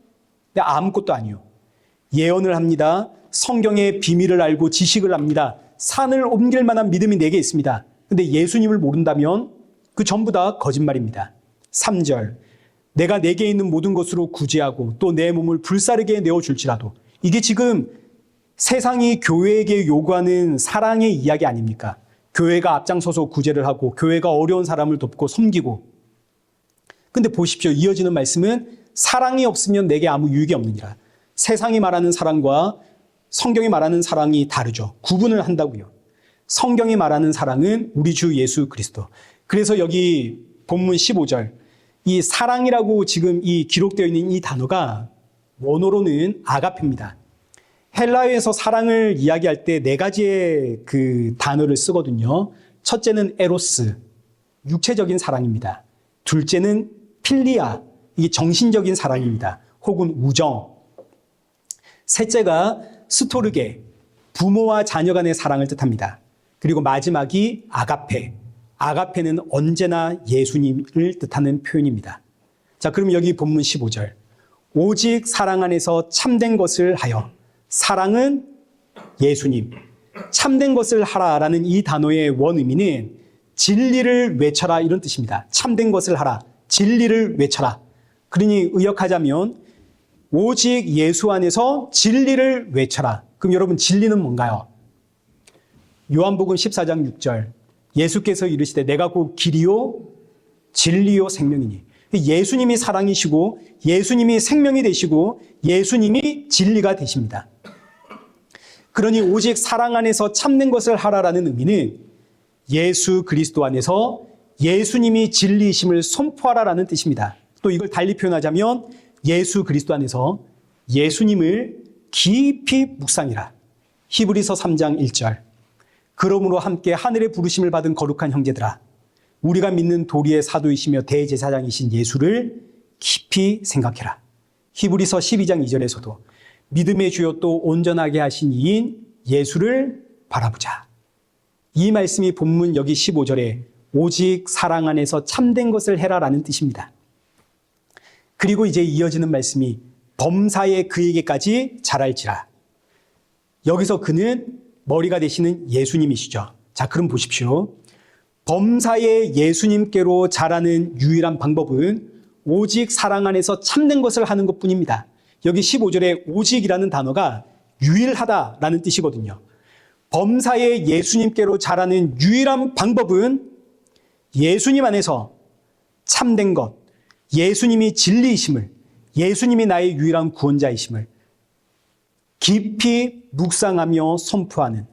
아무것도 아니요. 예언을 합니다. 성경의 비밀을 알고 지식을 합니다. 산을 옮길 만한 믿음이 내게 있습니다. 근데 예수님을 모른다면 그 전부 다 거짓말입니다. 3절, 내가 내게 있는 모든 것으로 구제하고 또 내 몸을 불사르게 내어줄지라도, 이게 지금 세상이 교회에게 요구하는 사랑의 이야기 아닙니까? 교회가 앞장서서 구제를 하고 교회가 어려운 사람을 돕고 섬기고. 근데 보십시오. 이어지는 말씀은 사랑이 없으면 내게 아무 유익이 없느니라. 세상이 말하는 사랑과 성경이 말하는 사랑이 다르죠. 구분을 한다고요. 성경이 말하는 사랑은 우리 주 예수 그리스도. 그래서 여기 본문 15절, 이 사랑이라고 지금 이 기록되어 있는 이 단어가 원어로는 아가페입니다. 헬라어에서 사랑을 이야기할 때 네 가지의 그 단어를 쓰거든요. 첫째는 에로스, 육체적인 사랑입니다. 둘째는 필리아, 이게 정신적인 사랑입니다. 혹은 우정. 셋째가 스토르게, 부모와 자녀 간의 사랑을 뜻합니다. 그리고 마지막이 아가페. 아가페는 언제나 예수님을 뜻하는 표현입니다. 자, 그럼 여기 본문 15절. 오직 사랑 안에서 참된 것을 하여. 사랑은 예수님, 참된 것을 하라라는 이 단어의 원의미는 진리를 외쳐라 이런 뜻입니다. 참된 것을 하라, 진리를 외쳐라. 그러니 의역하자면 오직 예수 안에서 진리를 외쳐라. 그럼 여러분, 진리는 뭔가요? 요한복음 14장 6절, 예수께서 이르시되 내가 곧 길이요 진리요 생명이니. 예수님이 사랑이시고 예수님이 생명이 되시고 예수님이 진리가 되십니다. 그러니 오직 사랑 안에서 참는 것을 하라라는 의미는 예수 그리스도 안에서 예수님이 진리이심을 선포하라라는 뜻입니다. 또 이걸 달리 표현하자면 예수 그리스도 안에서 예수님을 깊이 묵상이라. 히브리서 3장 1절. 그러므로 함께 하늘의 부르심을 받은 거룩한 형제들아, 우리가 믿는 도리의 사도이시며 대제사장이신 예수를 깊이 생각해라. 히브리서 12장 2절에서도 믿음의 주요 또 온전하게 하신 이인 예수를 바라보자. 이 말씀이 본문 여기 15절에 오직 사랑 안에서 참된 것을 해라라는 뜻입니다. 그리고 이제 이어지는 말씀이 범사에 그에게까지 자랄지라. 여기서 그는 머리가 되시는 예수님이시죠. 자, 그럼 보십시오. 범사에 예수님께로 자라는 유일한 방법은 오직 사랑 안에서 참된 것을 하는 것뿐입니다. 여기 15절에 오직이라는 단어가 유일하다라는 뜻이거든요. 범사에 예수님께로 자라는 유일한 방법은 예수님 안에서 참된 것, 예수님이 진리이심을, 예수님이 나의 유일한 구원자이심을 깊이 묵상하며 선포하는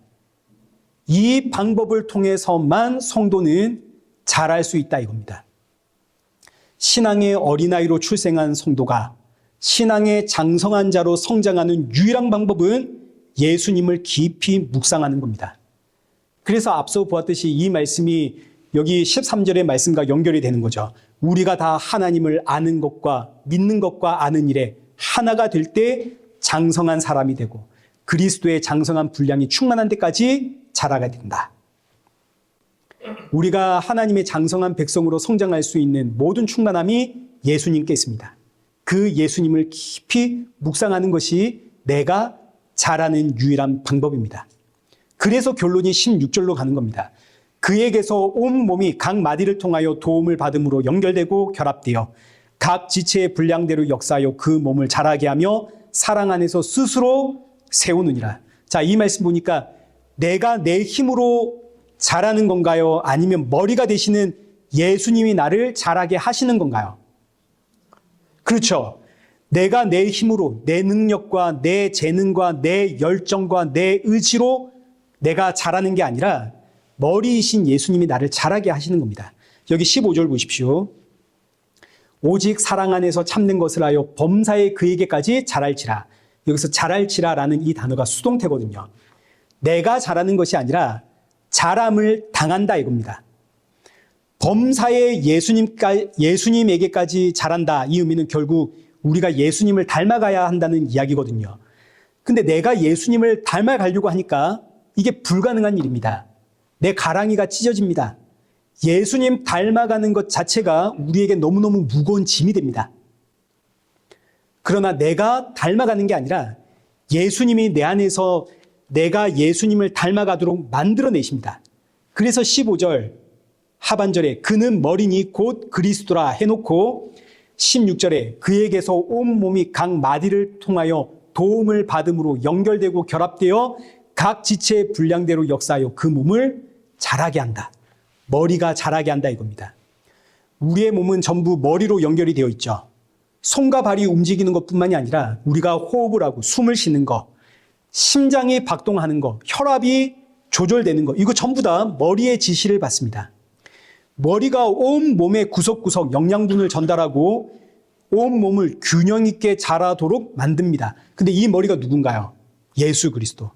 이 방법을 통해서만 성도는 자랄 수 있다 이겁니다. 신앙의 어린아이로 출생한 성도가 신앙의 장성한 자로 성장하는 유일한 방법은 예수님을 깊이 묵상하는 겁니다. 그래서 앞서 보았듯이 이 말씀이 여기 13절의 말씀과 연결이 되는 거죠. 우리가 다 하나님을 아는 것과 믿는 것과 아는 일에 하나가 될 때 장성한 사람이 되고 그리스도의 장성한 분량이 충만한 데까지 자라게 된다. 우리가 하나님의 장성한 백성으로 성장할 수 있는 모든 충만함이 예수님께 있습니다. 그 예수님을 깊이 묵상하는 것이 내가 잘하는 유일한 방법입니다. 그래서 결론이 16절로 가는 겁니다. 그에게서 온 몸이 각 마디를 통하여 도움을 받음으로 연결되고 결합되어 각 지체의 분량대로 역사하여 그 몸을 자라게 하며 사랑 안에서 스스로 세우느니라. 자, 이 말씀 보니까 내가 내 힘으로 자라는 건가요? 아니면 머리가 되시는 예수님이 나를 자라게 하시는 건가요? 그렇죠. 내가 내 힘으로, 내 능력과 내 재능과 내 열정과 내 의지로 내가 자라는 게 아니라 머리이신 예수님이 나를 자라게 하시는 겁니다. 여기 15절 보십시오. 오직 사랑 안에서 참는 것을 하여 범사에 그에게까지 자랄지라. 여기서 자랄지라라는 이 단어가 수동태거든요. 내가 자라는 것이 아니라 자람을 당한다 이겁니다. 범사에 예수님에게까지 자란다. 이 의미는 결국 우리가 예수님을 닮아가야 한다는 이야기거든요. 근데 내가 예수님을 닮아가려고 하니까 이게 불가능한 일입니다. 내 가랑이가 찢어집니다. 예수님 닮아가는 것 자체가 우리에게 너무너무 무거운 짐이 됩니다. 그러나 내가 닮아가는 게 아니라 예수님이 내 안에서 내가 예수님을 닮아가도록 만들어내십니다. 그래서 15절 하반절에 그는 머리니 곧 그리스도라 해놓고 16절에 그에게서 온 몸이 각 마디를 통하여 도움을 받음으로 연결되고 결합되어 각 지체의 분량대로 역사하여 그 몸을 자라게 한다. 머리가 자라게 한다 이겁니다. 우리의 몸은 전부 머리로 연결이 되어 있죠. 손과 발이 움직이는 것뿐만이 아니라 우리가 호흡을 하고 숨을 쉬는 거, 심장이 박동하는 거, 혈압이 조절되는 거, 이거 전부 다 머리의 지시를 받습니다. 머리가 온 몸의 구석구석 영양분을 전달하고 온 몸을 균형 있게 자라도록 만듭니다. 근데 이 머리가 누군가요? 예수 그리스도.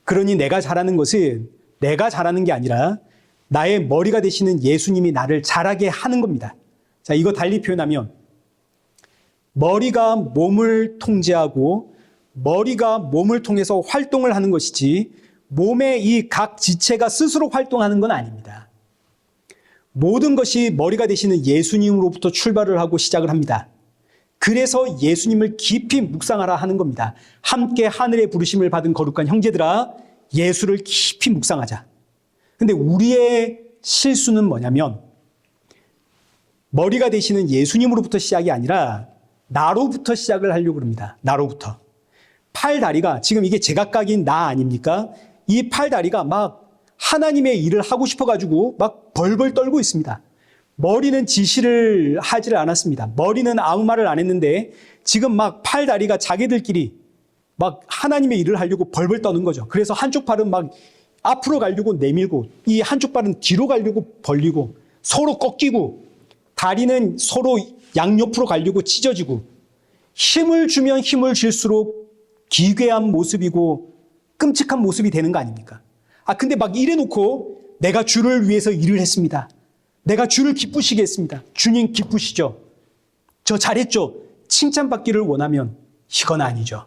그러니 내가 자라는 것은 내가 자라는 게 아니라 나의 머리가 되시는 예수님이 나를 자라게 하는 겁니다. 자, 이거 달리 표현하면 머리가 몸을 통제하고 머리가 몸을 통해서 활동을 하는 것이지 몸의 이 각 지체가 스스로 활동하는 건 아닙니다. 모든 것이 머리가 되시는 예수님으로부터 출발을 하고 시작을 합니다. 그래서 예수님을 깊이 묵상하라 하는 겁니다. 함께 하늘의 부르심을 받은 거룩한 형제들아, 예수를 깊이 묵상하자. 근데 우리의 실수는 뭐냐면 머리가 되시는 예수님으로부터 시작이 아니라 나로부터 시작을 하려고 합니다. 나로부터. 팔다리가 지금 이게 제각각인 나 아닙니까? 이 팔다리가 막 하나님의 일을 하고 싶어가지고 막 벌벌 떨고 있습니다. 머리는 지시를 하지를 않았습니다. 머리는 아무 말을 안 했는데 지금 막 팔다리가 자기들끼리 막 하나님의 일을 하려고 벌벌 떠는 거죠. 그래서 한쪽 팔은 막 앞으로 가려고 내밀고 이 한쪽 발은 뒤로 가려고 벌리고 서로 꺾이고 다리는 서로 양옆으로 가려고 찢어지고 힘을 주면 힘을 줄수록 기괴한 모습이고 끔찍한 모습이 되는 거 아닙니까? 근데 막 이래놓고 내가 주를 위해서 일을 했습니다. 내가 주를 기쁘시게 했습니다. 주님 기쁘시죠? 저 잘했죠? 칭찬받기를 원하면 이건 아니죠.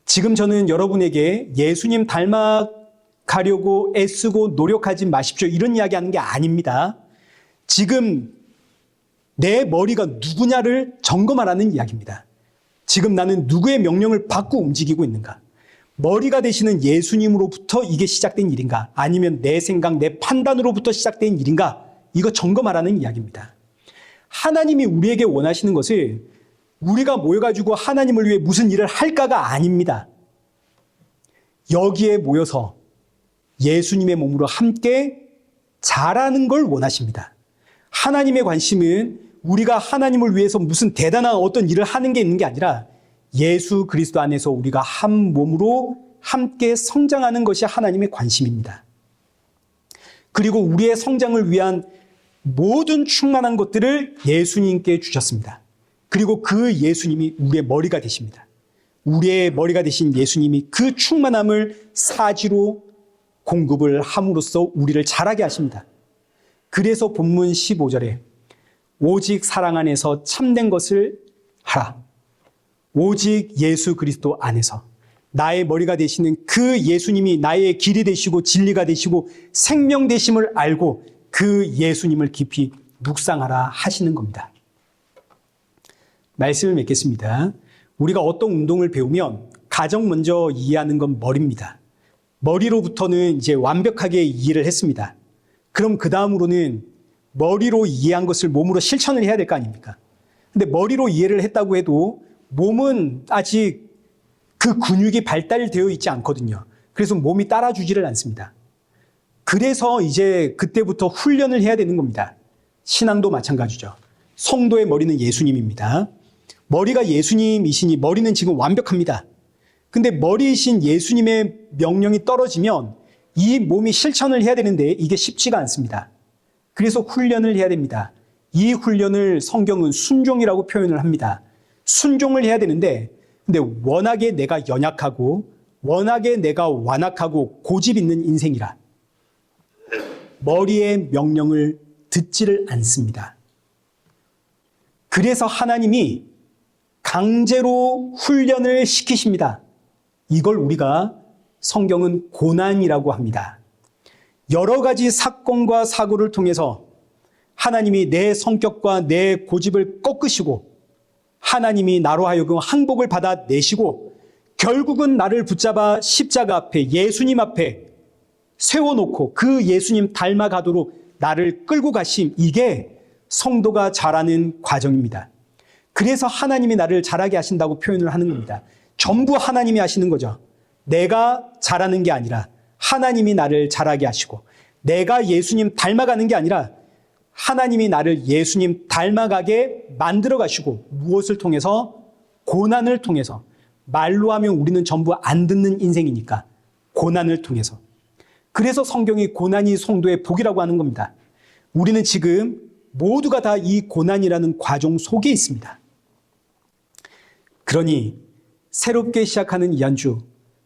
지금 저는 여러분에게 예수님 닮아가려고 애쓰고 노력하지 마십시오. 이런 이야기 하는 게 아닙니다. 지금 내 머리가 누구냐를 점검하라는 이야기입니다. 지금 나는 누구의 명령을 받고 움직이고 있는가? 머리가 되시는 예수님으로부터 이게 시작된 일인가? 아니면 내 생각, 내 판단으로부터 시작된 일인가? 이거 점검하라는 이야기입니다. 하나님이 우리에게 원하시는 것은 우리가 모여가지고 하나님을 위해 무슨 일을 할까가 아닙니다. 여기에 모여서 예수님의 몸으로 함께 자라는 걸 원하십니다. 하나님의 관심은 우리가 하나님을 위해서 무슨 대단한 어떤 일을 하는 게 있는 게 아니라 예수 그리스도 안에서 우리가 한 몸으로 함께 성장하는 것이 하나님의 관심입니다. 그리고 우리의 성장을 위한 모든 충만한 것들을 예수님께 주셨습니다. 그리고 그 예수님이 우리의 머리가 되십니다. 우리의 머리가 되신 예수님이 그 충만함을 사지로 공급을 함으로써 우리를 자라게 하십니다. 그래서 본문 15절에 오직 사랑 안에서 참된 것을 하라. 오직 예수 그리스도 안에서 나의 머리가 되시는 그 예수님이 나의 길이 되시고 진리가 되시고 생명 되심을 알고 그 예수님을 깊이 묵상하라 하시는 겁니다. 말씀을 맺겠습니다. 우리가 어떤 운동을 배우면 가장 먼저 이해하는 건 머리입니다. 머리로부터는 이제 완벽하게 이해를 했습니다. 그럼 그 다음으로는 머리로 이해한 것을 몸으로 실천을 해야 될 거 아닙니까? 근데 머리로 이해를 했다고 해도 몸은 아직 그 근육이 발달되어 있지 않거든요. 그래서 몸이 따라주지를 않습니다. 그래서 이제 그때부터 훈련을 해야 되는 겁니다. 신앙도 마찬가지죠. 성도의 머리는 예수님입니다. 머리가 예수님이시니 머리는 지금 완벽합니다. 근데 머리이신 예수님의 명령이 떨어지면 이 몸이 실천을 해야 되는데 이게 쉽지가 않습니다. 그래서 훈련을 해야 됩니다. 이 훈련을 성경은 순종이라고 표현을 합니다. 순종을 해야 되는데 근데 워낙에 내가 연약하고 워낙에 내가 완악하고 고집 있는 인생이라 머리의 명령을 듣지를 않습니다. 그래서 하나님이 강제로 훈련을 시키십니다. 이걸 우리가 성경은 고난이라고 합니다. 여러 가지 사건과 사고를 통해서 하나님이 내 성격과 내 고집을 꺾으시고 하나님이 나로 하여금 항복을 받아내시고 결국은 나를 붙잡아 십자가 앞에 예수님 앞에 세워놓고 그 예수님 닮아가도록 나를 끌고 가심, 이게 성도가 자라는 과정입니다. 그래서 하나님이 나를 자라게 하신다고 표현을 하는 겁니다. 전부 하나님이 하시는 거죠. 내가 자라는 게 아니라 하나님이 나를 자라게 하시고 내가 예수님 닮아가는 게 아니라 하나님이 나를 예수님 닮아가게 만들어 가시고 무엇을 통해서? 고난을 통해서. 말로 하면 우리는 전부 안 듣는 인생이니까 고난을 통해서. 그래서 성경이 고난이 성도의 복이라고 하는 겁니다. 우리는 지금 모두가 다 이 고난이라는 과정 속에 있습니다. 그러니 새롭게 시작하는 이 한 주,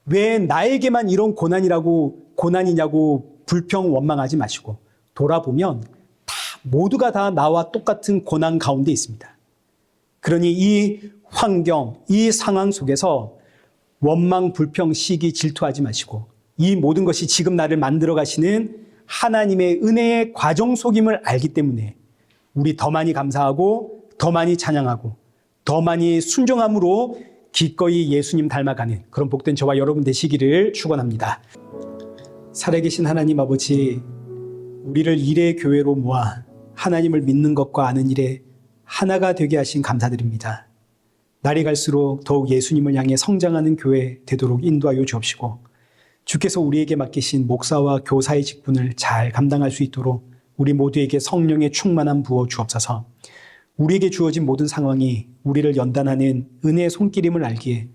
왜 나에게만 이런 고난이냐고 불평 원망하지 마시고 돌아보면 모두가 다 나와 똑같은 고난 가운데 있습니다. 그러니 이 환경, 이 상황 속에서 원망, 불평, 시기, 질투하지 마시고 이 모든 것이 지금 나를 만들어 가시는 하나님의 은혜의 과정 속임을 알기 때문에 우리 더 많이 감사하고 더 많이 찬양하고 더 많이 순종함으로 기꺼이 예수님 닮아가는 그런 복된 저와 여러분 되시기를 축원합니다. 살아계신 하나님 아버지, 우리를 일의 교회로 모아 하나님을 믿는 것과 아는 일에 하나가 되게 하신 감사드립니다. 날이 갈수록 더욱 예수님을 향해 성장하는 교회 되도록 인도하여 주옵시고 주께서 우리에게 맡기신 목사와 교사의 직분을 잘 감당할 수 있도록 우리 모두에게 성령의 충만함 부어 주옵소서. 우리에게 주어진 모든 상황이 우리를 연단하는 은혜의 손길임을 알기에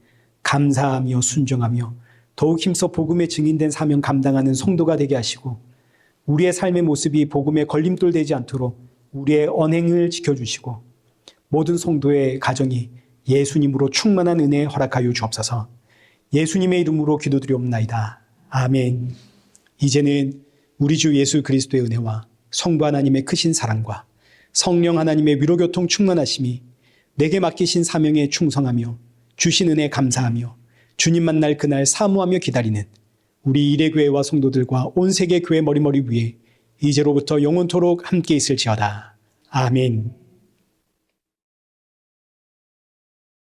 감사하며 순종하며 더욱 힘써 복음의 증인된 사명 감당하는 성도가 되게 하시고 우리의 삶의 모습이 복음에 걸림돌 되지 않도록 우리의 언행을 지켜주시고 모든 성도의 가정이 예수님으로 충만한 은혜 허락하여 주옵소서. 예수님의 이름으로 기도드리옵나이다. 아멘. 이제는 우리 주 예수 그리스도의 은혜와 성부 하나님의 크신 사랑과 성령 하나님의 위로교통 충만하심이 내게 맡기신 사명에 충성하며 주신 은혜 감사하며 주님 만날 그날 사모하며 기다리는 우리 일회교회와 성도들과 온 세계 교회 머리머리 위에 이제로부터 영원토록 함께 있을지어다. 아멘.